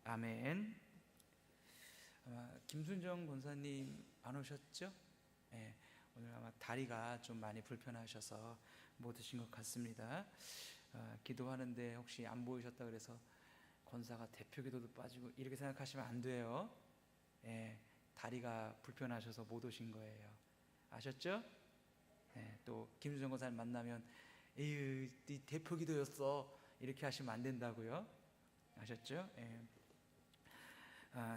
아멘. 김순정 권사님 안 오셨죠? 네, 오늘 아마 다리가 좀 많이 불편하셔서 못 오신 것 같습니다. 기도하는데 혹시 안 보이셨다 그래서 권사가 대표 기도도 빠지고 이렇게 생각하시면 안 돼요. 다리가 불편하셔서 못 오신 거예요. 아셨죠? 또 김순정 권사님 만나면 에휴, 네 대표 기도였어 이렇게 하시면 안 된다고요. 아셨죠?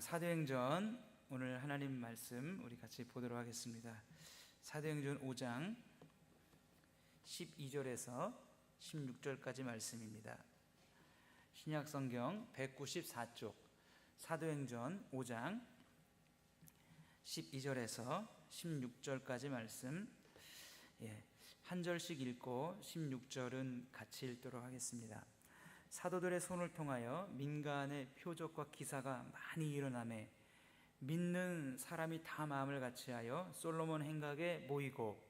사도행전 오늘 하나님 말씀 우리 같이 보도록 하겠습니다. 사도행전 5장 12절에서 16절까지 말씀입니다. 신약성경 194쪽 사도행전 5장 12절에서 16절까지 말씀, 한 절씩 읽고 16절은 같이 읽도록 하겠습니다. 사도들의 손을 통하여 민간의 표적과 기사가 많이 일어나매 믿는 사람이 다 마음을 같이하여 솔로몬 행각에 모이고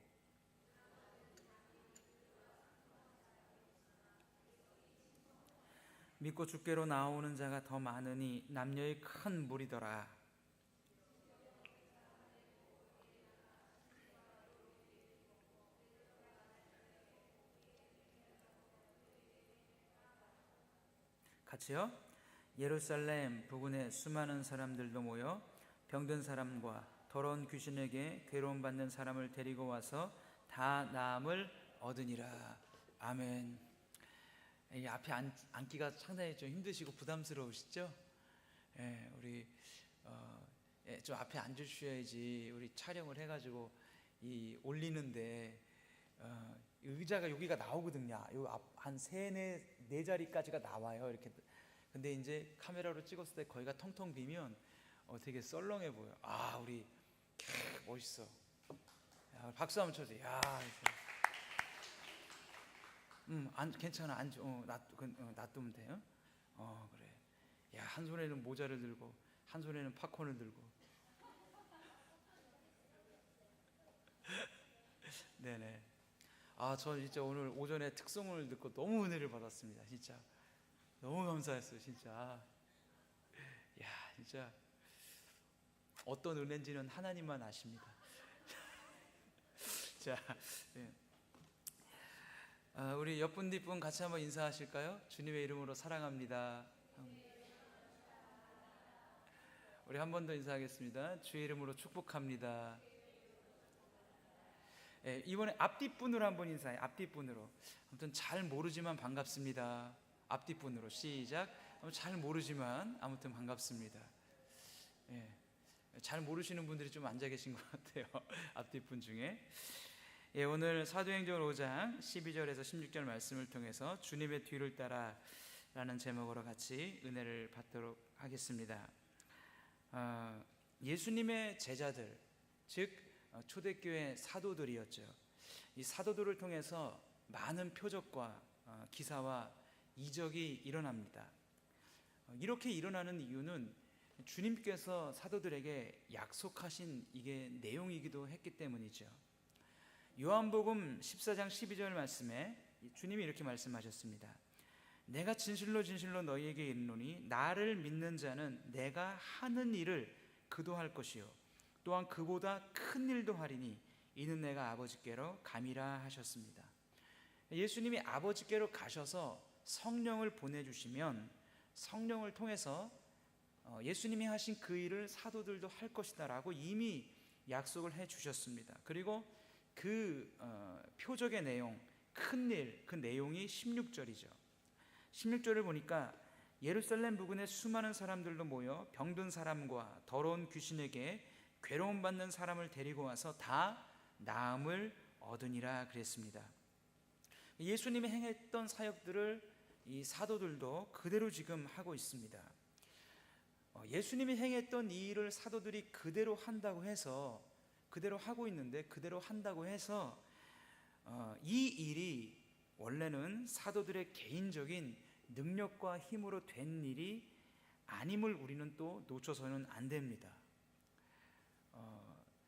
믿고 주께로 나오는 자가 더 많으니 남녀의 큰 무리더라. 같이요. 예루살렘 부근에 수많은 사람들도 모여 병든 사람과 더러운 귀신에게 괴로움 받는 사람을 데리고 와서 다 나음을 얻으니라. 아멘. 이 앞에 앉기가 상당히 좀 힘드시고 부담스러우시죠? 우리 좀 앞에 앉으셔야지 우리 촬영을 해가지고 이 올리는데 의자가 여기가 나오거든요. 한 네 자리까지가 나와요. 이렇게. 근데 이제 카메라로 찍었을 때 거기가 텅텅 비면 되게 썰렁해 보여. 우리 멋있어. 박수 한번 쳐주세요. 괜찮아. 놔두면 돼요. 그래. 한 손에는 모자를 들고 한 손에는 팝콘을 들고. 네네. 저 진짜 오늘 오전에 특송을 듣고 너무 은혜를 받았습니다. 진짜 너무 감사했어요. 진짜. 진짜 어떤 은혜인지는 하나님만 아십니다. 자, 우리 옆분 뒷분 같이 한번 인사하실까요? 주님의 이름으로 사랑합니다. 우리 한 번 더 인사하겠습니다. 주의 이름으로 축복합니다. 이번에 앞뒷분으로 한번 인사해. 앞뒷분으로. 아무튼 잘 모르지만 반갑습니다. 앞뒷분으로 시작. 잘 모르지만 아무튼 반갑습니다. 잘 모르시는 분들이 좀 앉아 계신 것 같아요. 앞뒷분 중에. 오늘 사도행전 5장 12절에서 16절 말씀을 통해서 주님의 뒤를 따라 라는 제목으로 같이 은혜를 받도록 하겠습니다. 예수님의 제자들, 즉 초대교회 사도들이었죠. 이 사도들을 통해서 많은 표적과 기사와 이적이 일어납니다. 이렇게 일어나는 이유는 주님께서 사도들에게 약속하신 이게 내용이기도 했기 때문이죠. 요한복음 14장 12절 말씀에 주님이 이렇게 말씀하셨습니다. 내가 진실로 진실로 너희에게 이르노니 나를 믿는 자는 내가 하는 일을 그도 할 것이요 또한 그보다 큰 일도 하리니 이는 내가 아버지께로 감이라 하셨습니다. 예수님이 아버지께로 가셔서 성령을 보내주시면 성령을 통해서 예수님이 하신 그 일을 사도들도 할 것이다 라고 이미 약속을 해 주셨습니다. 그리고 그 표적의 내용, 큰 일, 그 내용이 16절이죠. 16절을 보니까 예루살렘 부근에 수많은 사람들도 모여 병든 사람과 더러운 귀신에게 괴로움 받는 사람을 데리고 와서 다 나음을 얻으니라 그랬습니다. 예수님이 행했던 사역들을 이 사도들도 그대로 지금 하고 있습니다. 예수님이 행했던 이 일을 사도들이 그대로 한다고 해서 그대로 하고 있는데 그대로 한다고 해서 이 일이 원래는 사도들의 개인적인 능력과 힘으로 된 일이 아님을 우리는 또 놓쳐서는 안 됩니다.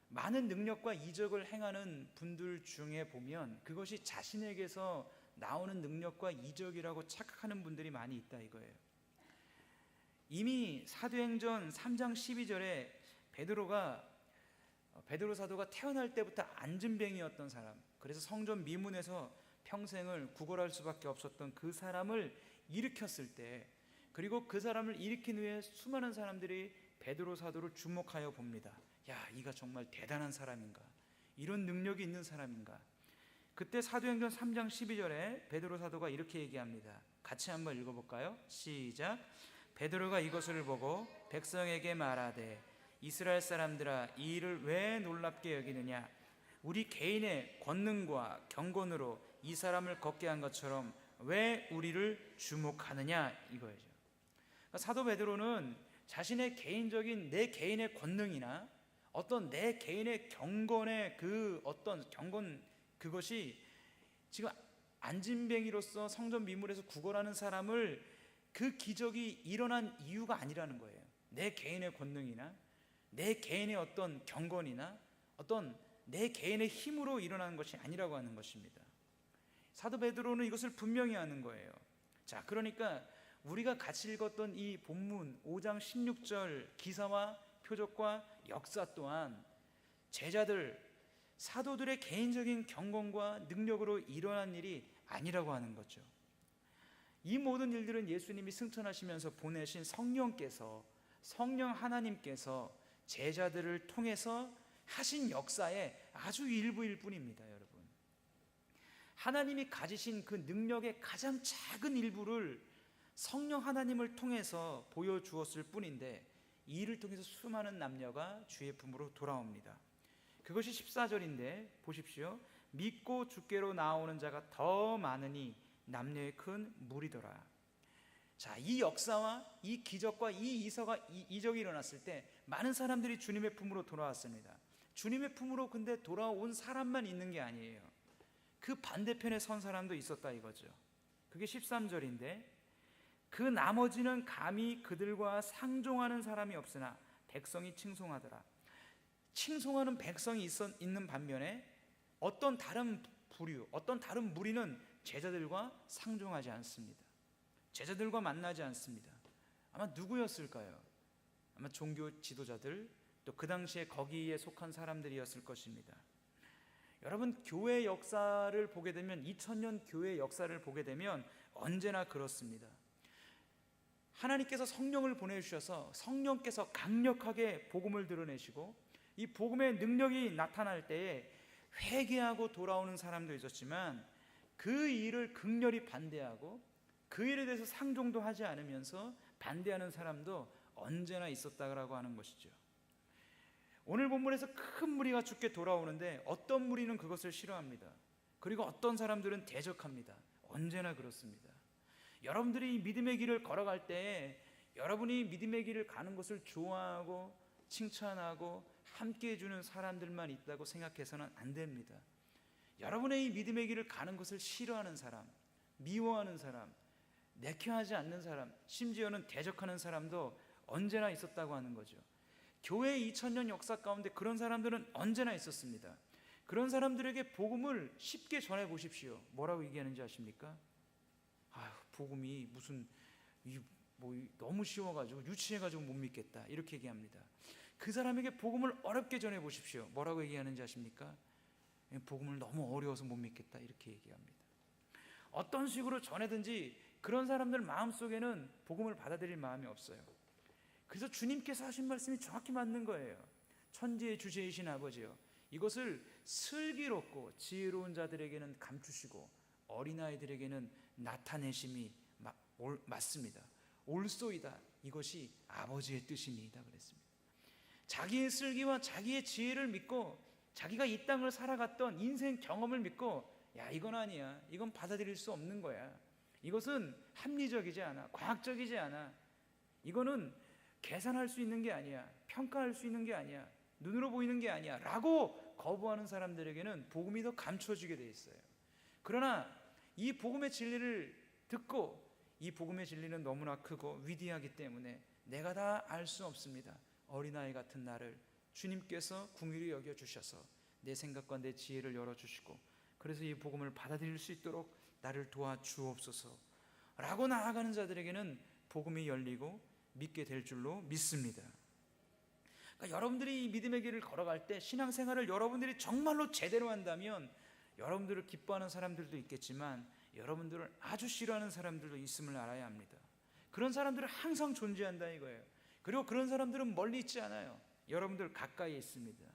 많은 능력과 이적을 행하는 분들 중에 보면 그것이 자신에게서 나오는 능력과 이적이라고 착각하는 분들이 많이 있다 이거예요. 이미 사도행전 3장 12절에 베드로 사도가 태어날 때부터 안진뱅이였던 사람, 그래서 성전 미문에서 평생을 구걸할 수밖에 없었던 그 사람을 일으켰을 때, 그리고 그 사람을 일으킨 후에 수많은 사람들이 베드로 사도를 주목하여 봅니다. 야, 이가 정말 대단한 사람인가? 이런 능력이 있는 사람인가? 그때 사도행전 3장 12절에 베드로 사도가 이렇게 얘기합니다. 같이 한번 읽어볼까요? 시작. 베드로가 이것을 보고 백성에게 말하되 이스라엘 사람들아, 이 일을 왜 놀랍게 여기느냐? 우리 개인의 권능과 경건으로 이 사람을 걷게 한 것처럼 왜 우리를 주목하느냐, 이거죠. 사도 베드로는 자신의 개인적인 내 개인의 권능이나 어떤 내 개인의 경건의 그 어떤 경건, 그것이 지금 안진뱅이로서 성전 미문에서 구걸하는 사람을 그 기적이 일어난 이유가 아니라는 거예요. 내 개인의 권능이나 내 개인의 어떤 경건이나 어떤 내 개인의 힘으로 일어나는 것이 아니라고 하는 것입니다. 사도 베드로는 이것을 분명히 아는 거예요. 자, 그러니까 우리가 같이 읽었던 이 본문 5장 16절 기사와 표적과 역사 또한 제자들, 사도들의 개인적인 경건과 능력으로 일어난 일이 아니라고 하는 거죠. 이 모든 일들은 예수님이 승천하시면서 보내신 성령 하나님께서 제자들을 통해서 하신 역사의 아주 일부일 뿐입니다. 여러분, 하나님이 가지신 그 능력의 가장 작은 일부를 성령 하나님을 통해서 보여주었을 뿐인데, 이 일을 통해서 수많은 남녀가 주의 품으로 돌아옵니다. 그것이 14절인데 보십시오. 믿고 주께로 나오는 자가 더 많으니 남녀의 큰 무리더라. 자, 이 역사와 이 기적과 이 이적이 일어났을 때 많은 사람들이 주님의 품으로 돌아왔습니다. 주님의 품으로 근데 돌아온 사람만 있는 게 아니에요. 그 반대편에 선 사람도 있었다 이거죠. 그게 13절인데 그 나머지는 감히 그들과 상종하는 사람이 없으나 백성이 칭송하더라. 칭송하는 백성이 있는 반면에 어떤 다른 부류, 어떤 다른 무리는 제자들과 상종하지 않습니다. 제자들과 만나지 않습니다. 아마 누구였을까요? 아마 종교 지도자들, 또 그 당시에 거기에 속한 사람들이었을 것입니다. 여러분, 교회 역사를 보게 되면, 2000년 교회 역사를 보게 되면 언제나 그렇습니다. 하나님께서 성령을 보내주셔서 성령께서 강력하게 복음을 드러내시고 이 복음의 능력이 나타날 때에 회개하고 돌아오는 사람도 있었지만, 그 일을 극렬히 반대하고 그 일에 대해서 상종도 하지 않으면서 반대하는 사람도 언제나 있었다고 하는 것이죠. 오늘 본문에서 큰 무리가 주께 돌아오는데 어떤 무리는 그것을 싫어합니다. 그리고 어떤 사람들은 대적합니다. 언제나 그렇습니다. 여러분들이 믿음의 길을 걸어갈 때 여러분이 믿음의 길을 가는 것을 좋아하고 칭찬하고 함께 해주는 사람들만 있다고 생각해서는 안 됩니다. 여러분의 이 믿음의 길을 가는 것을 싫어하는 사람, 미워하는 사람, 내켜하지 않는 사람, 심지어는 대적하는 사람도 언제나 있었다고 하는 거죠. 교회 2000년 역사 가운데 그런 사람들은 언제나 있었습니다. 그런 사람들에게 복음을 쉽게 전해 보십시오. 뭐라고 얘기하는지 아십니까? 복음이 무슨 너무 쉬워가지고 유치해가지고 못 믿겠다, 이렇게 얘기합니다. 그 사람에게 복음을 어렵게 전해 보십시오. 뭐라고 얘기하는지 아십니까? 복음을 너무 어려워서 못 믿겠다, 이렇게 얘기합니다. 어떤 식으로 전해든지 그런 사람들 마음속에는 복음을 받아들일 마음이 없어요. 그래서 주님께서 하신 말씀이 정확히 맞는 거예요. 천지의 주제이신 아버지요, 이것을 슬기롭고 지혜로운 자들에게는 감추시고 어린아이들에게는 나타내심이 맞습니다. 옳소이다, 이것이 아버지의 뜻입니다 그랬습니다. 자기의 슬기와 자기의 지혜를 믿고 자기가 이 땅을 살아갔던 인생 경험을 믿고, 야, 이건 아니야, 이건 받아들일 수 없는 거야, 이것은 합리적이지 않아, 과학적이지 않아, 이거는 계산할 수 있는 게 아니야, 평가할 수 있는 게 아니야, 눈으로 보이는 게 아니야 라고 거부하는 사람들에게는 복음이 더 감춰지게 돼 있어요. 그러나 이 복음의 진리를 듣고, 이 복음의 진리는 너무나 크고 위대하기 때문에 내가 다 알 수 없습니다. 어린아이 같은 나를 주님께서 긍휼히 여겨주셔서 내 생각과 내 지혜를 열어주시고, 그래서 이 복음을 받아들일 수 있도록 나를 도와주옵소서 라고 나아가는 자들에게는 복음이 열리고 믿게 될 줄로 믿습니다. 그러니까 여러분들이 이 믿음의 길을 걸어갈 때 신앙생활을 여러분들이 정말로 제대로 한다면 여러분들을 기뻐하는 사람들도 있겠지만 여러분들을 아주 싫어하는 사람들도 있음을 알아야 합니다. 그런 사람들은 항상 존재한다 이거예요. 그리고 그런 사람들은 멀리 있지 않아요. 여러분들 가까이에 있습니다.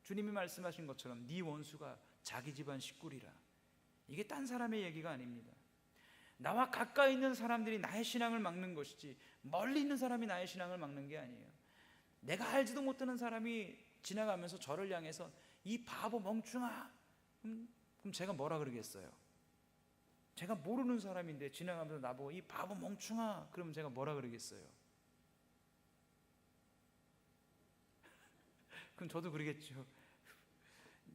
주님이 말씀하신 것처럼 네 원수가 자기 집안 식구리라. 이게 딴 사람의 얘기가 아닙니다. 나와 가까이 있는 사람들이 나의 신앙을 막는 것이지 멀리 있는 사람이 나의 신앙을 막는 게 아니에요. 내가 알지도 못하는 사람이 지나가면서 저를 향해서 이 바보 멍충아, 그럼 제가 뭐라 그러겠어요? 제가 모르는 사람인데 지나가면서 나보고 이 바보 멍충아, 그러면 제가 뭐라 그러겠어요? 그럼 저도 그러겠죠.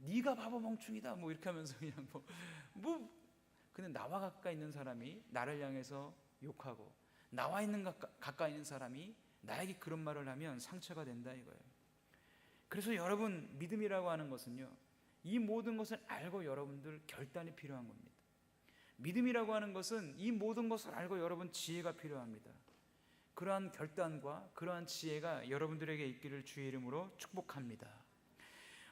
네가 바보 멍충이다 뭐 이렇게 하면서 그냥 근데 나와 가까이 있는 사람이 나를 향해서 욕하고 나와 있는 가까이 있는 사람이 나에게 그런 말을 하면 상처가 된다 이거예요. 그래서 여러분, 믿음이라고 하는 것은요, 이 모든 것을 알고 여러분들 결단이 필요한 겁니다. 믿음이라고 하는 것은 이 모든 것을 알고 여러분 지혜가 필요합니다. 그러한 결단과 그러한 지혜가 여러분들에게 있기를 주의 이름으로 축복합니다.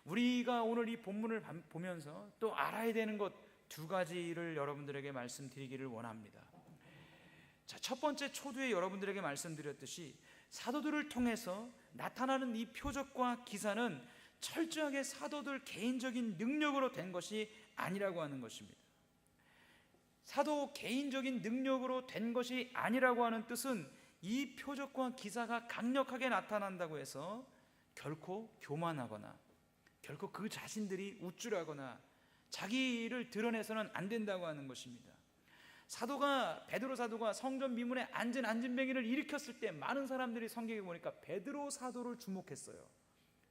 우리가 오늘 이 본문을 보면서 또 알아야 되는 것 두 가지를 여러분들에게 말씀드리기를 원합니다. 자, 첫 번째, 초두에 여러분들에게 말씀드렸듯이 사도들을 통해서 나타나는 이 표적과 기사는 철저하게 사도들 개인적인 능력으로 된 것이 아니라고 하는 것입니다. 사도 개인적인 능력으로 된 것이 아니라고 하는 뜻은 이 표적과 기사가 강력하게 나타난다고 해서 결코 교만하거나 결코 그 자신들이 우쭐하거나 자기를 드러내서는 안 된다고 하는 것입니다. 베드로 사도가 성전 미문에 앉은 안진뱅이를 일으켰을 때 많은 사람들이 성경에 보니까 베드로 사도를 주목했어요.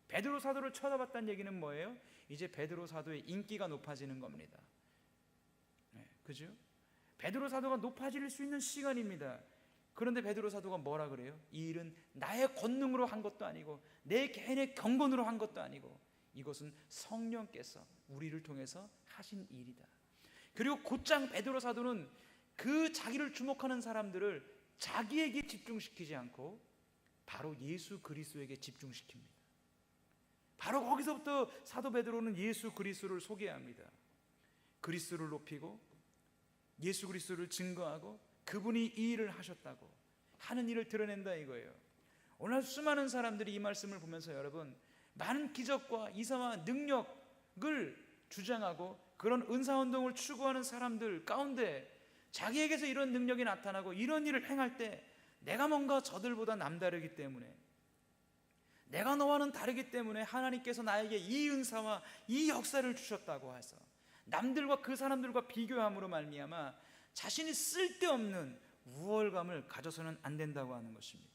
베드로 사도를 쳐다봤다는 얘기는 뭐예요? 이제 베드로 사도의 인기가 높아지는 겁니다. 그죠? 베드로 사도가 높아질 수 있는 시간입니다. 그런데 베드로 사도가 뭐라 그래요? 이 일은 나의 권능으로 한 것도 아니고 내 개인의 경건으로 한 것도 아니고 이것은 성령께서 우리를 통해서 하신 일이다. 그리고 곧장 베드로 사도는 그 자기를 주목하는 사람들을 자기에게 집중시키지 않고 바로 예수 그리스도에게 집중시킵니다. 바로 거기서부터 사도 베드로는 예수 그리스도를 소개합니다. 그리스도를 높이고 예수 그리스도를 증거하고 그분이 이 일을 하셨다고 하는 일을 드러낸다 이거예요. 오늘 수많은 사람들이 이 말씀을 보면서 여러분, 많은 기적과 이사와 능력을 주장하고 그런 은사운동을 추구하는 사람들 가운데 자기에게서 이런 능력이 나타나고 이런 일을 행할 때 내가 뭔가 저들보다 남다르기 때문에, 내가 너와는 다르기 때문에 하나님께서 나에게 이 은사와 이 역사를 주셨다고 해서 남들과 그 사람들과 비교함으로 말미암아 자신이 쓸데없는 우월감을 가져서는 안 된다고 하는 것입니다.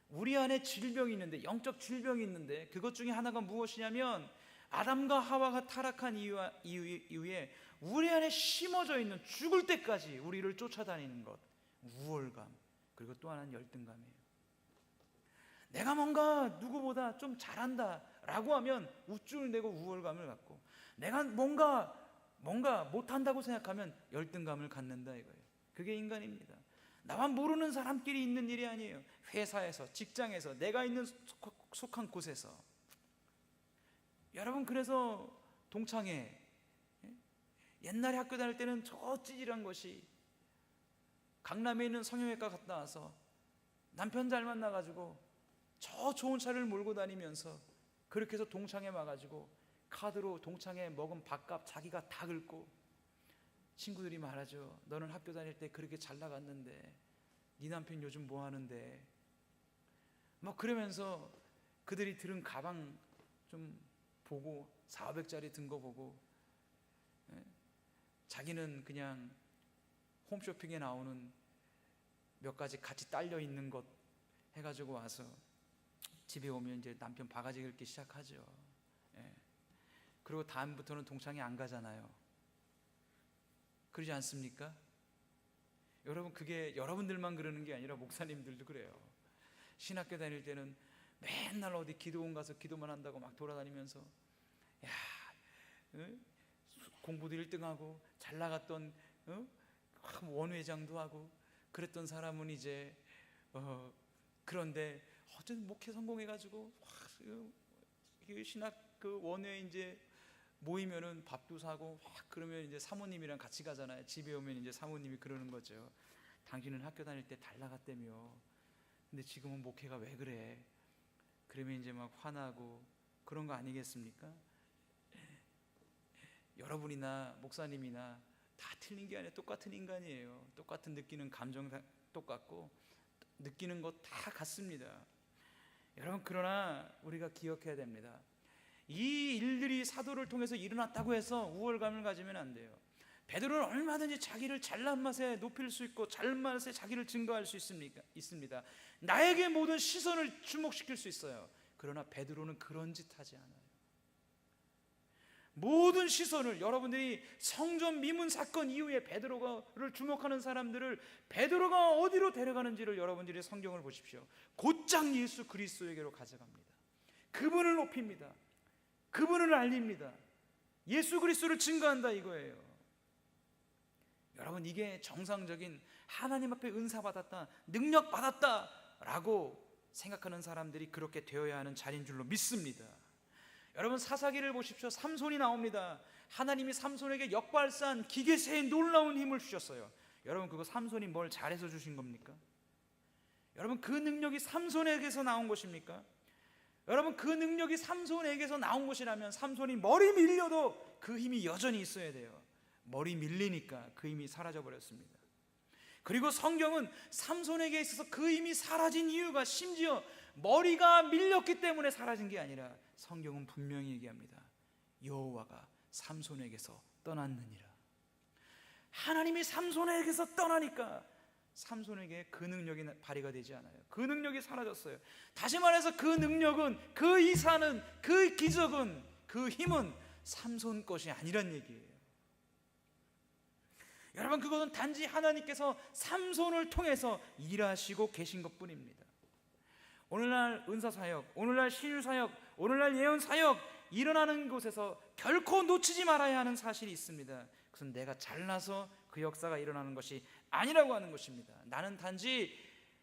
우리 안에 질병이 있는데, 영적 질병이 있는데 그것 중에 하나가 무엇이냐면 아담과 하와가 타락한 이후에 우리 안에 심어져 있는 죽을 때까지 우리를 쫓아다니는 것, 우월감, 그리고 또 하나는 열등감이에요. 내가 뭔가 누구보다 좀 잘한다 라고 하면 우쭐을 내고 우월감을 갖고, 내가 뭔가 못한다고 생각하면 열등감을 갖는다 이거예요. 그게 인간입니다. 나와 모르는 사람끼리 있는 일이 아니에요. 회사에서, 직장에서, 내가 있는 속한 곳에서. 여러분, 그래서 동창회, 옛날에 학교 다닐 때는 저 찌질한 것이 강남에 있는 성형외과 갔다 와서 남편 잘 만나가지고 저 좋은 차를 몰고 다니면서 그렇게 해서 동창회 와가지고 카드로 동창회 먹은 밥값 자기가 다 긁고, 친구들이 말하죠. 너는 학교 다닐 때 그렇게 잘 나갔는데 네 남편 요즘 뭐 하는데, 뭐 그러면서 그들이 들은 가방 좀 보고 400짜리 든 거 보고, 자기는 그냥 홈쇼핑에 나오는 몇 가지 같이 딸려 있는 것 해가지고 와서 집에 오면 이제 남편 바가지 긁기 시작하죠. 그리고 다음부터는 동창회 안 가잖아요. 그러지 않습니까? 여러분, 그게 여러분들만 그러는 게 아니라 목사님들도 그래요. 신학교 다닐 때는 맨날 어디 기도원 가서 기도만 한다고 막 돌아다니면서, 야, 공부도 1등하고 잘 나갔던 원회장도 하고 그랬던 사람은 이제 그런데 어쨌든 목회 성공해가지고 신학 그 원회 이제 모이면은 밥도 사고 그러면 이제 사모님이랑 같이 가잖아요. 집에 오면 이제 사모님이 그러는 거죠. 당신은 학교 다닐 때 잘 나갔다며. 근데 지금은 목회가 왜 그래? 그러면 이제 막 화나고 그런 거 아니겠습니까? 여러분이나 목사님이나 다 틀린 게 아니라 똑같은 인간이에요. 똑같은 느끼는 감정 똑같고 느끼는 것 다 같습니다. 여러분, 그러나 우리가 기억해야 됩니다. 이 일들이 사도를 통해서 일어났다고 해서 우월감을 가지면 안 돼요. 베드로는 얼마든지 자기를 잘난 맛에 높일 수 있고 잘난 맛에 자기를 증거할 수 있습니다. 나에게 모든 시선을 주목시킬 수 있어요. 그러나 베드로는 그런 짓 하지 않아요. 모든 시선을, 여러분들이 성전 미문 사건 이후에 베드로를 주목하는 사람들을 베드로가 어디로 데려가는지를 여러분들이 성경을 보십시오. 곧장 예수 그리스도에게로 가져갑니다. 그분을 높입니다. 그분을 알립니다. 예수 그리스도를 증거한다 이거예요. 여러분, 이게 정상적인 하나님 앞에 은사 받았다, 능력 받았다 라고 생각하는 사람들이 그렇게 되어야 하는 자리인 줄로 믿습니다. 여러분, 사사기를 보십시오. 삼손이 나옵니다. 하나님이 삼손에게 역발산 기계세의 놀라운 힘을 주셨어요. 여러분, 그거 삼손이 뭘 잘해서 주신 겁니까? 여러분, 그 능력이 삼손에게서 나온 것입니까? 여러분, 그 능력이 삼손에게서 나온 것이라면 삼손이 머리 밀려도 그 힘이 여전히 있어야 돼요. 머리 밀리니까 그 힘이 사라져 버렸습니다. 그리고 성경은 삼손에게 있어서 그 힘이 사라진 이유가 심지어 머리가 밀렸기 때문에 사라진 게 아니라 성경은 분명히 얘기합니다. 여호와가 삼손에게서 떠났느니라. 하나님이 삼손에게서 떠나니까 삼손에게 그 능력이 발휘가 되지 않아요. 그 능력이 사라졌어요. 다시 말해서 그 능력은, 그 이사는, 그 기적은, 그 힘은 삼손 것이 아니란 얘기예요. 여러분, 그것은 단지 하나님께서 삼손을 통해서 일하시고 계신 것뿐입니다. 오늘날 은사사역, 오늘날 신유사역, 오늘날 예언사역 일어나는 곳에서 결코 놓치지 말아야 하는 사실이 있습니다. 그것은 내가 잘나서 그 역사가 일어나는 것이 아니라고 하는 것입니다. 나는 단지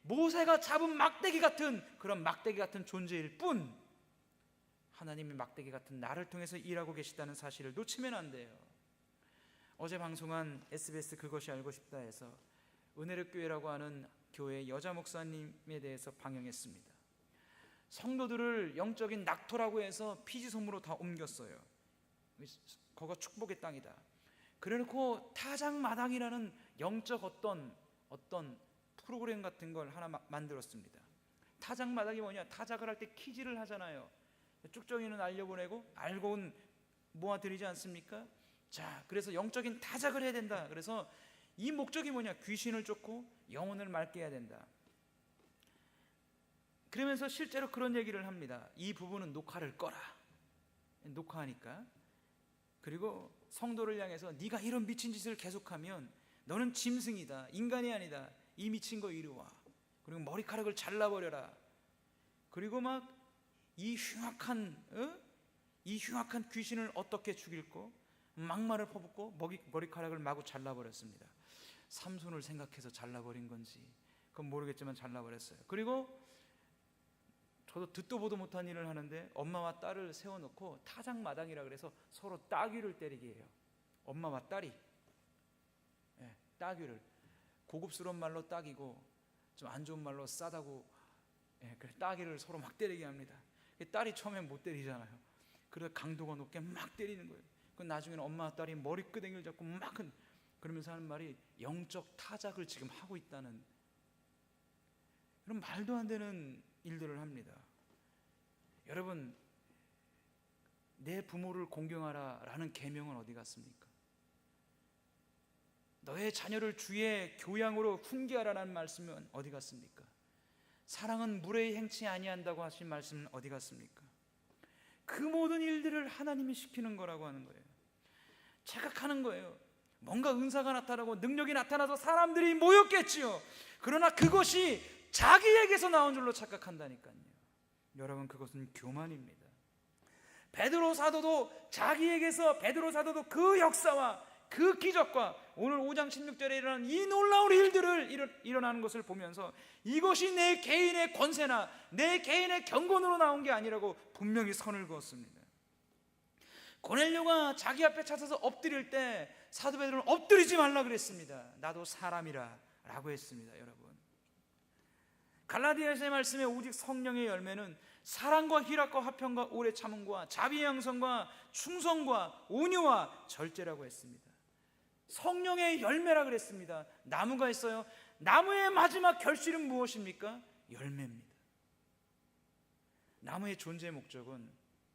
모세가 잡은 막대기 같은 그런 막대기 같은 존재일 뿐, 하나님의 막대기 같은 나를 통해서 일하고 계시다는 사실을 놓치면 안 돼요. 어제 방송한 SBS 그것이 알고 싶다에서 은혜롭교회라고 하는 교회 여자 목사님에 대해서 방영했습니다. 성도들을 영적인 낙토라고 해서 피지섬으로 다 옮겼어요. 거기가 축복의 땅이다. 그래놓고 타작마당이라는 영적 어떤 프로그램 같은 걸 하나 만들었습니다. 타작마당이 뭐냐? 타작을 할 때 퀴즈를 하잖아요. 쭉정이는 알려보내고 알고는 모아드리지 않습니까? 자, 그래서 영적인 타작을 해야 된다. 그래서 이 목적이 뭐냐? 귀신을 쫓고 영혼을 맑게 해야 된다. 그러면서 실제로 그런 얘기를 합니다. 이 부분은 녹화를 꺼라. 녹화하니까. 그리고 성도를 향해서 네가 이런 미친 짓을 계속하면 너는 짐승이다, 인간이 아니다. 이 미친 거 이리 와. 그리고 머리카락을 잘라버려라. 그리고 막 이 흉악한 귀신을 어떻게 죽일고 막말을 퍼붓고 머리카락을 마구 잘라버렸습니다. 삼손을 생각해서 잘라버린 건지 그건 모르겠지만 잘라버렸어요. 그리고 저도 듣도 보도 못한 일을 하는데 엄마와 딸을 세워놓고 타작마당이라 그래서 서로 따귀를 때리게 해요. 엄마와 딸이 따귀를, 고급스러운 말로 따귀고 좀 안 좋은 말로 싸다고, 그래 따귀를 서로 막 때리게 합니다. 딸이 처음엔 못 때리잖아요. 그래서 강도가 높게 막 때리는 거예요. 그 나중에는 엄마와 딸이 머리끄댕이를 잡고 막 그러면서 하는 말이 영적 타작을 지금 하고 있다는, 이런 말도 안 되는 일들을 합니다. 여러분, 내 부모를 공경하라 라는 계명은 어디 갔습니까? 너의 자녀를 주의 교양으로 훈계하라는 말씀은 어디 갔습니까? 사랑은 무례히 행치 아니한다고 하신 말씀은 어디 갔습니까? 그 모든 일들을 하나님이 시키는 거라고 하는 거예요. 착각하는 거예요. 뭔가 은사가 나타나고 능력이 나타나서 사람들이 모였겠지요. 그러나 그것이 자기에게서 나온 줄로 착각한다니까요. 여러분, 그것은 교만입니다. 베드로 사도도 자기에게서, 베드로 사도도 그 역사와 그 기적과 오늘 5장 16절에 일어나는 이 놀라운 일들을 일어나는 것을 보면서 이것이 내 개인의 권세나 내 개인의 경건으로 나온 게 아니라고 분명히 선을 그었습니다. 고넬료가 자기 앞에 찾아서 엎드릴 때 사도 베드로는 엎드리지 말라 그랬습니다. 나도 사람이라 라고 했습니다. 여러분, 갈라디아서의 말씀에 오직 성령의 열매는 사랑과 희락과 화평과 오래 참음과 자비의 양성과 충성과 온유와 절제라고 했습니다. 성령의 열매라 그랬습니다. 나무가 있어요. 나무의 마지막 결실은 무엇입니까? 열매입니다. 나무의 존재 목적은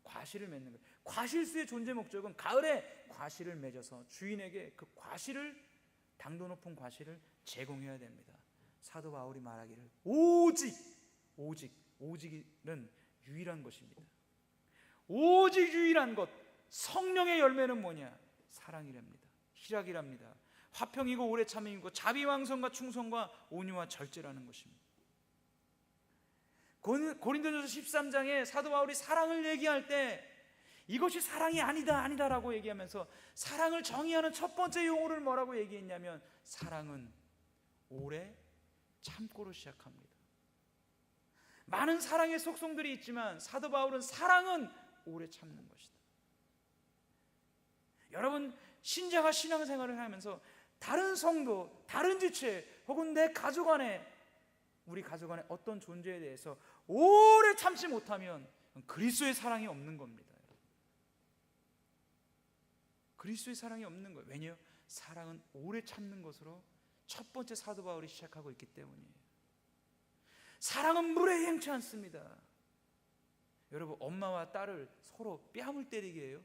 과실을 맺는 거예요. 과실수의 존재 목적은 가을에 과실을 맺어서 주인에게 그 과실을, 당도 높은 과실을 제공해야 됩니다. 사도 바울이 말하기를 오직은 유일한 것입니다. 오직 유일한 것, 성령의 열매는 뭐냐? 사랑이랍니다. 희락이랍니다. 화평이고 오래 참음이고 자비왕성과 충성과 온유와 절제라는 것입니다. 고린도전서 13장에 사도 바울이 사랑을 얘기할 때 이것이 사랑이 아니다라고 얘기하면서 사랑을 정의하는 첫 번째 용어를 뭐라고 얘기했냐면 사랑은 오래 참고로 시작합니다. 많은 사랑의 속성들이 있지만 사도 바울은 사랑은 오래 참는 것이다. 여러분, 신자가 신앙생활을 하면서 다른 성도, 다른 지체 혹은 내 가족 안에, 우리 가족 안에 어떤 존재에 대해서 오래 참지 못하면 그리스도의 사랑이 없는 겁니다. 그리스도의 사랑이 없는 거예요. 왜냐하면 사랑은 오래 참는 것으로 첫 번째 사도 바울이 시작하고 있기 때문이에요. 사랑은 물에 행치 않습니다. 여러분, 엄마와 딸을 서로 뺨을 때리게 해요?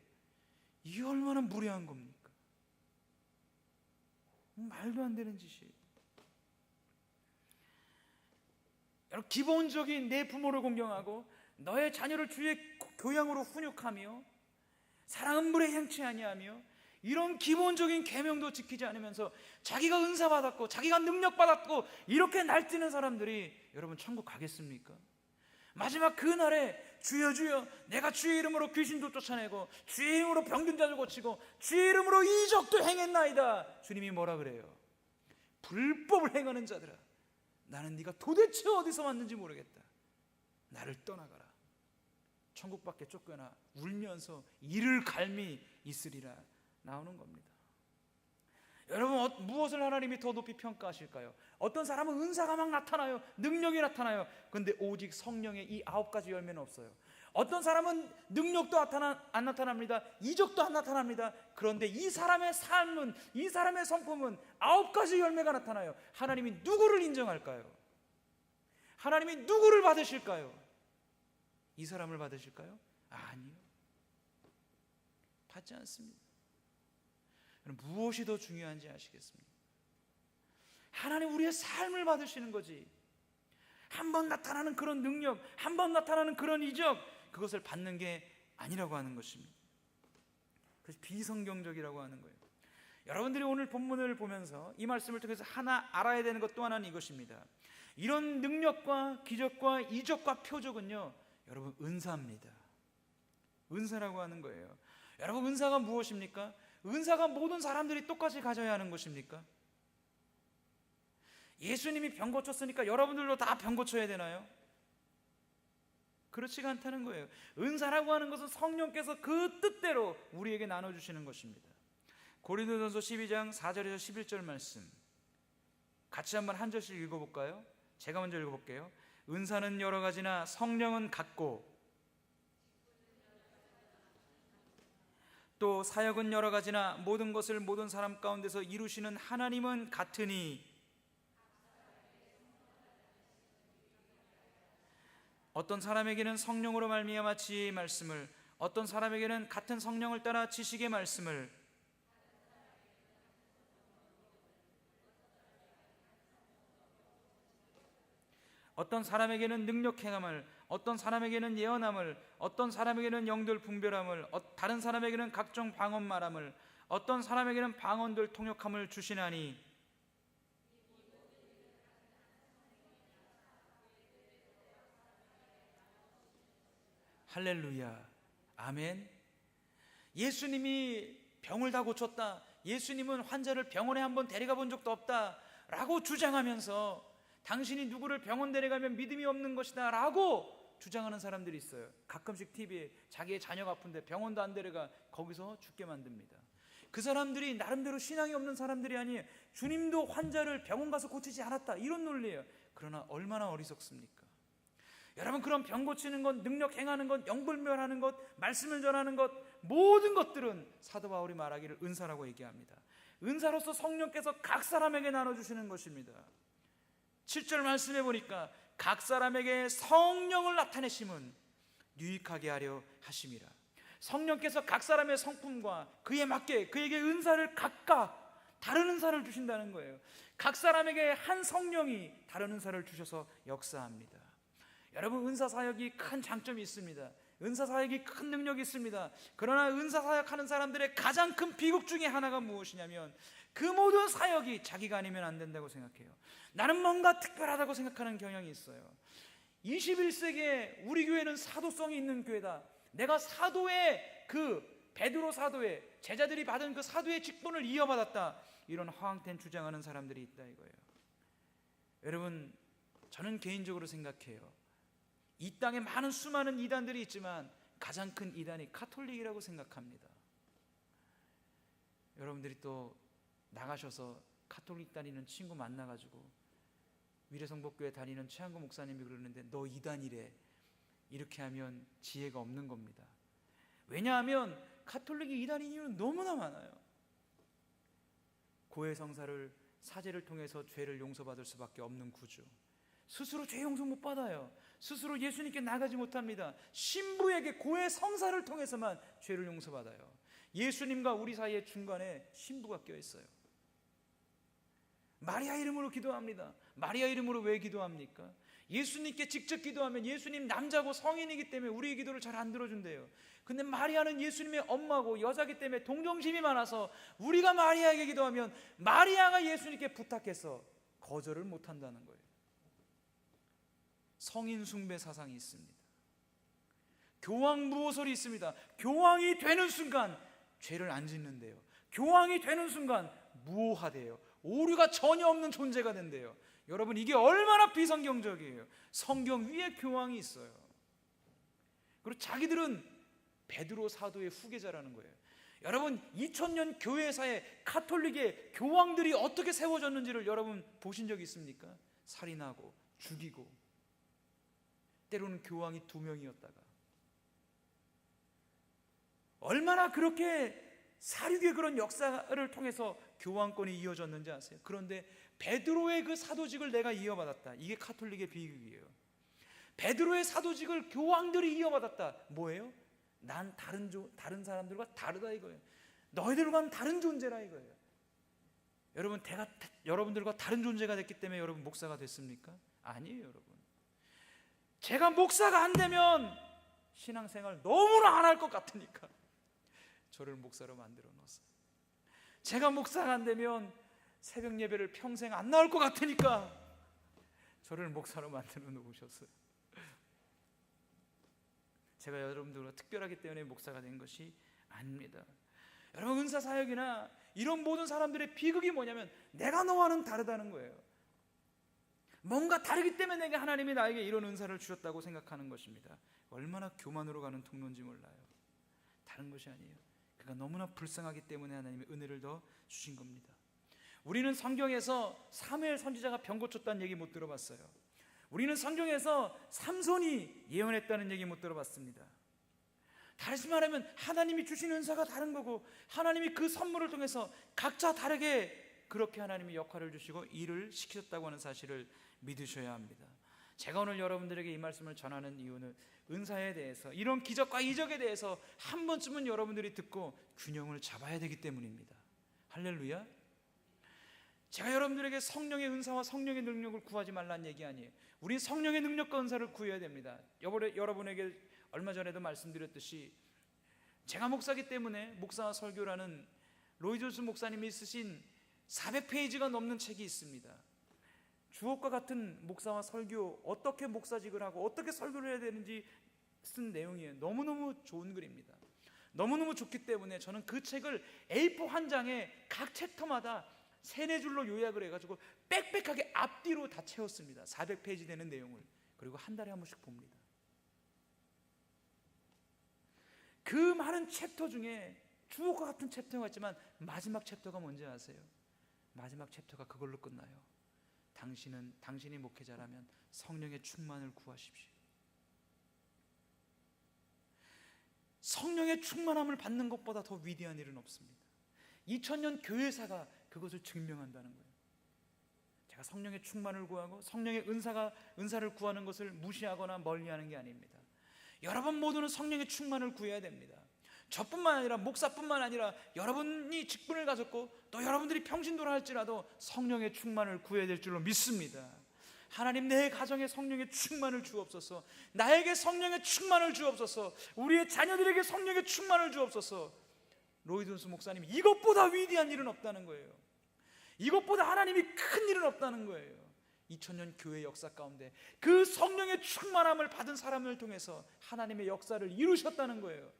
이게 얼마나 무례한 겁니까? 말도 안 되는 짓이에요. 여러분, 기본적인 내 부모를 공경하고 너의 자녀를 주의 교양으로 훈육하며 사랑은 물에 행치 아니하며 이런 기본적인 계명도 지키지 않으면서 자기가 은사 받았고 자기가 능력 받았고 이렇게 날뛰는 사람들이 여러분 천국 가겠습니까? 마지막 그 날에 주여 주여 내가 주의 이름으로 귀신도 쫓아내고 주의 이름으로 병든 자도 고치고 주의 이름으로 이적도 행했나이다. 주님이 뭐라 그래요? 불법을 행하는 자들아, 나는 네가 도대체 어디서 왔는지 모르겠다. 나를 떠나가라. 천국 밖에 쫓겨나 울면서 이를 갈미 있으리라 나오는 겁니다. 여러분, 무엇을 하나님이 더 높이 평가하실까요? 어떤 사람은 은사가 막 나타나요. 능력이 나타나요. 그런데 오직 성령의 이 9가지 열매는 없어요. 어떤 사람은 능력도 안 나타납니다. 이적도 안 나타납니다. 그런데 이 사람의 삶은, 이 사람의 성품은 9가지 열매가 나타나요. 하나님이 누구를 인정할까요? 하나님이 누구를 받으실까요? 이 사람을 받으실까요? 아니요, 받지 않습니다. 무엇이 더 중요한지 아시겠습니까? 하나님 우리의 삶을 받으시는 거지, 한번 나타나는 그런 능력, 한번 나타나는 그런 이적, 그것을 받는 게 아니라고 하는 것입니다. 그래서 비성경적이라고 하는 거예요. 여러분들이 오늘 본문을 보면서 이 말씀을 통해서 하나 알아야 되는 것 또 하나는 이것입니다. 이런 능력과 기적과 이적과 표적은요, 여러분 은사입니다. 은사라고 하는 거예요. 여러분, 은사가 무엇입니까? 은사가 모든 사람들이 똑같이 가져야 하는 것입니까? 예수님이 병 고쳤으니까 여러분들도 다 병 고쳐야 되나요? 그렇지가 않다는 거예요. 은사라고 하는 것은 성령께서 그 뜻대로 우리에게 나눠주시는 것입니다. 고린도전서 12장 4절에서 11절 말씀 같이 한번 한 절씩 읽어볼까요? 제가 먼저 읽어볼게요. 은사는 여러 가지나 성령은 같고 또 사역은 여러 가지나 모든 것을 모든 사람 가운데서 이루시는 하나님은 같으니 어떤 사람에게는 성령으로 말미암아 지혜의 말씀을, 어떤 사람에게는 같은 성령을 따라 지식의 말씀을, 어떤 사람에게는 능력 행함을, 어떤 사람에게는 예언함을, 어떤 사람에게는 영들 분별함을, 다른 사람에게는 각종 방언 말함을, 어떤 사람에게는 방언들 통역함을 주시나니 할렐루야, 아멘. 예수님이 병을 다 고쳤다, 예수님은 환자를 병원에 한번 데려가 본 적도 없다라고 주장하면서 당신이 누구를 병원 데려가면 믿음이 없는 것이다 라고 주장하는 사람들이 있어요. 가끔씩 TV에 자기의 자녀가 아픈데 병원도 안 데려가 거기서 죽게 만듭니다. 그 사람들이 나름대로 신앙이 없는 사람들이 아니에요. 주님도 환자를 병원 가서 고치지 않았다 이런 논리예요. 그러나 얼마나 어리석습니까? 여러분, 그런 병 고치는 것, 능력 행하는 것, 영불멸하는 것, 말씀을 전하는 것, 모든 것들은 사도 바울이 말하기를 은사라고 얘기합니다. 은사로서 성령께서 각 사람에게 나눠주시는 것입니다. 7절 말씀해 보니까 각 사람에게 성령을 나타내심은 유익하게 하려 하심이라. 성령께서 각 사람의 성품과 그에 맞게 그에게 은사를 각각 다른 은사를 주신다는 거예요. 각 사람에게 한 성령이 다른 은사를 주셔서 역사합니다. 여러분, 은사 사역이 큰 장점이 있습니다. 은사 사역이 큰 능력이 있습니다. 그러나 은사 사역하는 사람들의 가장 큰 비극 중에 하나가 무엇이냐면 그 모든 사역이 자기가 아니면 안 된다고 생각해요. 나는 뭔가 특별하다고 생각하는 경향이 있어요. 21세기에 우리 교회는 사도성이 있는 교회다. 내가 사도의 베드로 사도의 제자들이 받은 그 사도의 직분을 이어받았다. 이런 허황된 주장하는 사람들이 있다 이거예요. 여러분, 저는 개인적으로 생각해요. 이 땅에 많은 수많은 이단들이 있지만 가장 큰 이단이 가톨릭이라고 생각합니다. 여러분들이 또 나가셔서 가톨릭 다니는 친구 만나가지고 위례성복교회 다니는 최한구 목사님이 그러는데 너 이단이래. 이렇게 하면 지혜가 없는 겁니다. 왜냐하면 가톨릭이 이단인 이유는 너무나 많아요. 고해성사를 사제를 통해서 죄를 용서받을 수밖에 없는 구조. 스스로 죄 용서 못 받아요. 스스로 예수님께 나가지 못합니다. 신부에게 고해성사를 통해서만 죄를 용서받아요. 예수님과 우리 사이의 중간에 신부가 껴있어요. 마리아 이름으로 기도합니다. 마리아 이름으로 왜 기도합니까? 예수님께 직접 기도하면 예수님 남자고 성인이기 때문에 우리의 기도를 잘 안 들어준대요. 근데 마리아는 예수님의 엄마고 여자기 때문에 동정심이 많아서 우리가 마리아에게 기도하면 마리아가 예수님께 부탁해서 거절을 못한다는 거예요. 성인 숭배 사상이 있습니다. 교황 무호설이 있습니다. 교황이 되는 순간 죄를 안 짓는데요. 교황이 되는 순간 무호하대요. 오류가 전혀 없는 존재가 된대요. 여러분, 이게 얼마나 비성경적이에요. 성경 위에 교황이 있어요. 그리고 자기들은 베드로 사도의 후계자라는 거예요. 여러분, 2000년 교회사에 가톨릭의 교황들이 어떻게 세워졌는지를 여러분 보신 적 있습니까? 살인하고 죽이고, 때로는 교황이 2명이었다가 얼마나 그렇게 사륙의 그런 역사를 통해서 교황권이 이어졌는지 아세요? 그런데 베드로의 그 사도직을 내가 이어받았다. 이게 가톨릭의 비극이에요. 베드로의 사도직을 교황들이 이어받았다. 뭐예요? 난 다른 사람들과 다르다 이거예요. 너희들과는 다른 존재라 이거예요. 여러분, 여러분들과 다른 존재가 됐기 때문에 여러분 목사가 됐습니까? 아니에요, 여러분. 제가 목사가 안 되면 신앙생활 너무나 안 할 것 같으니까 저를 목사로 만들어 놓았어요. 제가 목사가 안 되면 새벽 예배를 평생 안 나올 것 같으니까 저를 목사로 만들어 놓으셨어요. 제가 여러분들과 특별하기 때문에 목사가 된 것이 아닙니다. 여러분, 은사 사역이나 이런 모든 사람들의 비극이 뭐냐면 내가 너와는 다르다는 거예요. 뭔가 다르기 때문에 내가 하나님이 나에게 이런 은사를 주셨다고 생각하는 것입니다. 얼마나 교만으로 가는 통로인지 몰라요. 다른 것이 아니에요. 그가 너무나 불쌍하기 때문에 하나님의 은혜를 더 주신 겁니다. 우리는 성경에서 사무엘 선지자가 병 고쳤다는 얘기 못 들어봤어요. 우리는 성경에서 삼손이 예언했다는 얘기 못 들어봤습니다. 다시 말하면 하나님이 주신 은사가 다른 거고 하나님이 그 선물을 통해서 각자 다르게 그렇게 하나님이 역할을 주시고 일을 시키셨다고 하는 사실을 믿으셔야 합니다. 제가 오늘 여러분들에게 이 말씀을 전하는 이유는 은사에 대해서, 이런 기적과 이적에 대해서 한 번쯤은 여러분들이 듣고 균형을 잡아야 되기 때문입니다. 할렐루야. 제가 여러분들에게 성령의 은사와 성령의 능력을 구하지 말라는 얘기 아니에요. 우린 성령의 능력과 은사를 구해야 됩니다. 여러분에게 얼마 전에도 말씀드렸듯이 제가 목사기 때문에 목사와 설교라는 로이존스 목사님이 쓰신 400페이지가 넘는 책이 있습니다. 주옥과 같은 목사와 설교, 어떻게 목사직을 하고 어떻게 설교를 해야 되는지 쓴 내용이에요. 너무너무 좋은 글입니다. 너무너무 좋기 때문에 저는 그 책을 A4 한 장에 각 챕터마다 3-4줄로 요약을 해가지고 빽빽하게 앞뒤로 다 채웠습니다. 400페이지 되는 내용을. 그리고 한 달에 한 번씩 봅니다. 그 많은 챕터 중에 주옥과 같은 챕터가 있지만 마지막 챕터가 뭔지 아세요? 마지막 챕터가 그걸로 끝나요. 당신이 목회자라면 성령의 충만을 구하십시오. 성령의 충만함을 받는 것보다 더 위대한 일은 없습니다. 2000년 교회사가 그것을 증명한다는 거예요. 제가 성령의 충만을 구하고 성령의 은사를 구하는 것을 무시하거나 멀리하는 게 아닙니다. 여러분 모두는 성령의 충만을 구해야 됩니다. 저뿐만 아니라 목사뿐만 아니라 여러분이 직분을 가졌고 또 여러분들이 평신도라 할지라도 성령의 충만을 구해야 될 줄로 믿습니다. 하나님, 내 가정에 성령의 충만을 주옵소서. 나에게 성령의 충만을 주옵소서. 우리의 자녀들에게 성령의 충만을 주옵소서. 로이드 존스 목사님, 이것보다 위대한 일은 없다는 거예요. 이것보다 하나님이 큰 일은 없다는 거예요. 2000년 교회 역사 가운데 그 성령의 충만함을 받은 사람을 통해서 하나님의 역사를 이루셨다는 거예요.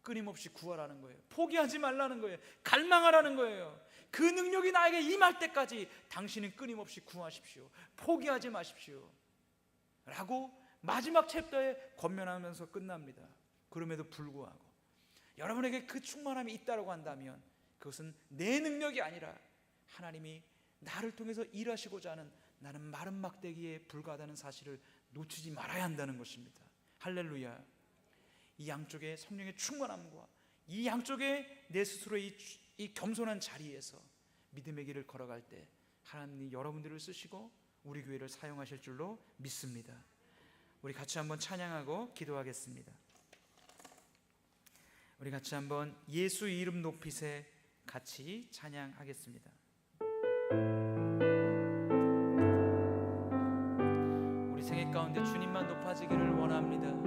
끊임없이 구하라는 거예요. 포기하지 말라는 거예요. 갈망하라는 거예요. 그 능력이 나에게 임할 때까지 당신은 끊임없이 구하십시오. 포기하지 마십시오 라고 마지막 챕터에 권면하면서 끝납니다. 그럼에도 불구하고 여러분에게 그 충만함이 있다고 한다면 그것은 내 능력이 아니라 하나님이 나를 통해서 일하시고자 하는, 나는 마른 막대기에 불과하다는 사실을 놓치지 말아야 한다는 것입니다. 할렐루야. 이 양쪽에 성령의 충만함과 이 양쪽에 내 스스로의 이 겸손한 자리에서 믿음의 길을 걸어갈 때 하나님이 여러분들을 쓰시고 우리 교회를 사용하실 줄로 믿습니다. 우리 같이 한번 찬양하고 기도하겠습니다. 우리 같이 한번 예수 이름 높이세 같이 찬양하겠습니다. 우리 생애 가운데 주님만 높아지기를 원합니다.